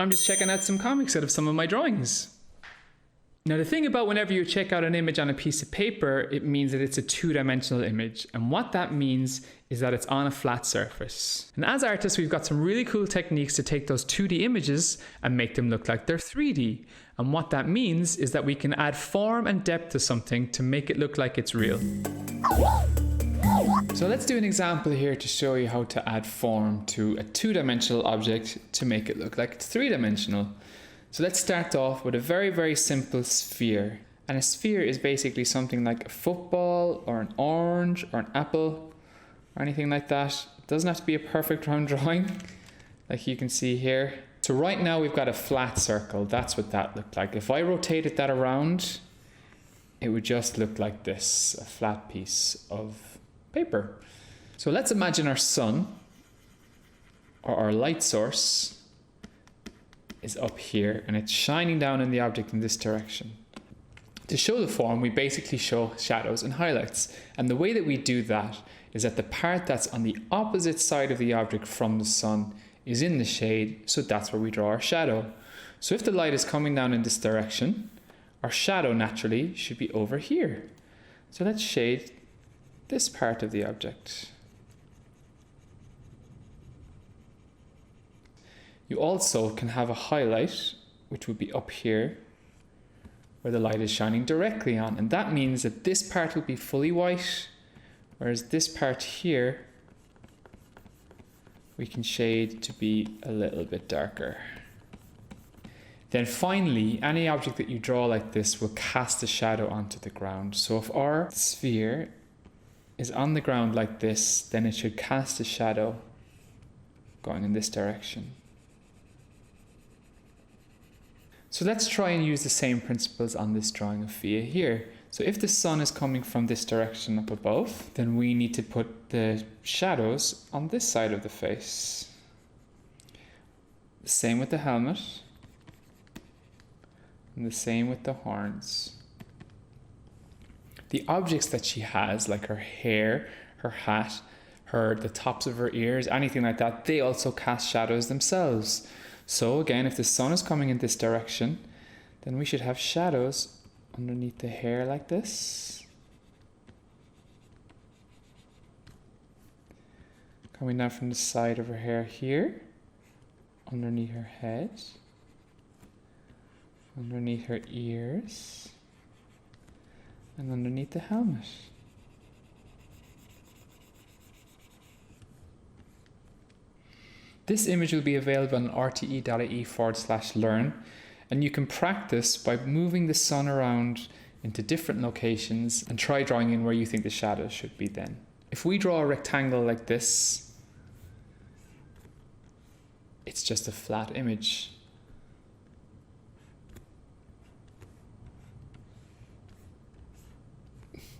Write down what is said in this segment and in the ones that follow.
I'm just checking out some comics out of some of my drawings. Now the thing about whenever you check out an image on a piece of paper, it means that it's a two-dimensional image. And what that means is that it's on a flat surface. And as artists, we've got some really cool techniques to take those 2D images and make them look like they're 3D. And what that means is that we can add form and depth to something to make it look like it's real. So let's do an example here to show you how to add form to a two-dimensional object to make it look like it's three-dimensional. So let's start off with a very, very simple sphere. And a sphere is basically something like a football or an orange or an apple or anything like that. It doesn't have to be a perfect round drawing like you can see here. So right now we've got a flat circle. That's what that looked like. If I rotated that around, it would just look like this, a flat piece of paper. So let's imagine our sun or our light source is up here and it's shining down on the object in this direction. To show the form, we basically show shadows and highlights. And the way that we do that is that the part that's on the opposite side of the object from the sun is in the shade, so that's where we draw our shadow. So if the light is coming down in this direction, our shadow naturally should be over here. So let's shade this part of the object. You also can have a highlight, which would be up here, where the light is shining directly on. And that means that this part will be fully white, whereas this part here, we can shade to be a little bit darker. Then finally, any object that you draw like this will cast a shadow onto the ground. So if our sphere is on the ground like this, then it should cast a shadow going in this direction. So let's try and use the same principles on this drawing of Fia here. So if the sun is coming from this direction up above, then we need to put the shadows on this side of the face. The same with the helmet. And the same with the horns. The objects that she has, like her hair, her hat, the tops of her ears, anything like that, they also cast shadows themselves. So again, if the sun is coming in this direction, then we should have shadows underneath the hair like this. Coming down from the side of her hair here, underneath her head, underneath her ears, and underneath the helmet. This image will be available on rte.ie/learn, and you can practice by moving the sun around into different locations and try drawing in where you think the shadows should be then. If we draw a rectangle like this, it's just a flat image.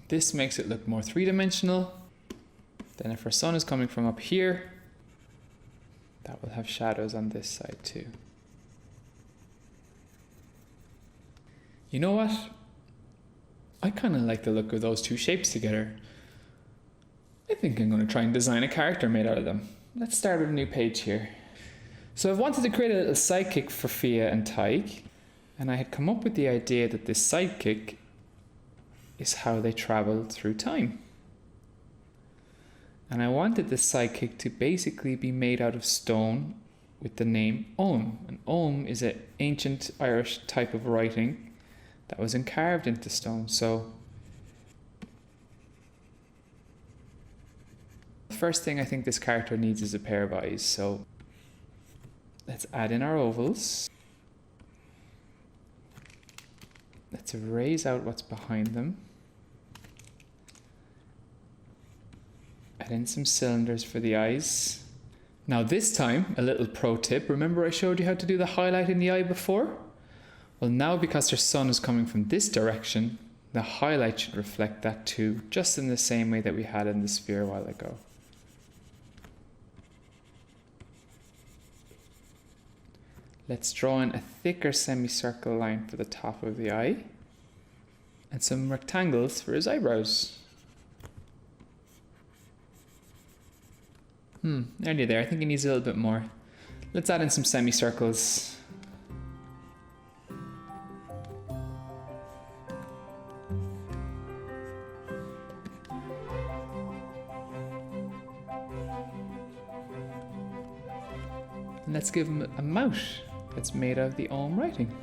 This makes it look more three-dimensional. Then if our sun is coming from up here, that will have shadows on this side too. You know what? I kind of like the look of those two shapes together. I think I'm going to try and design a character made out of them. Let's start with a new page here. So I've wanted to create a little sidekick for Fia and Tyke, and I had come up with the idea that this sidekick is how they travel through time. And I wanted the sidekick to basically be made out of stone with the name Ogham. And Ogham is an ancient Irish type of writing that was carved into stone. So the first thing I think this character needs is a pair of eyes. So let's add in our ovals. Let's erase out what's behind them. Add in some cylinders for the eyes. Now this time, a little pro tip. Remember I showed you how to do the highlight in the eye before? Well, now because her sun is coming from this direction, the highlight should reflect that too, just in the same way that we had in the sphere a while ago. Let's draw in a thicker semicircle line for the top of the eye and some rectangles for his eyebrows. Nearly there. I think he needs a little bit more. Let's add in some semicircles And let's give him a mouth that's made out of the Om writing.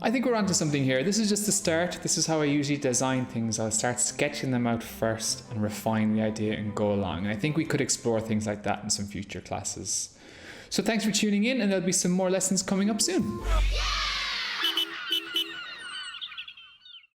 I think we're onto something here. This is just the start. This is how I usually design things. I'll start sketching them out first and refine the idea and go along. And I think we could explore things like that in some future classes. So thanks for tuning in, and there'll be some more lessons coming up soon.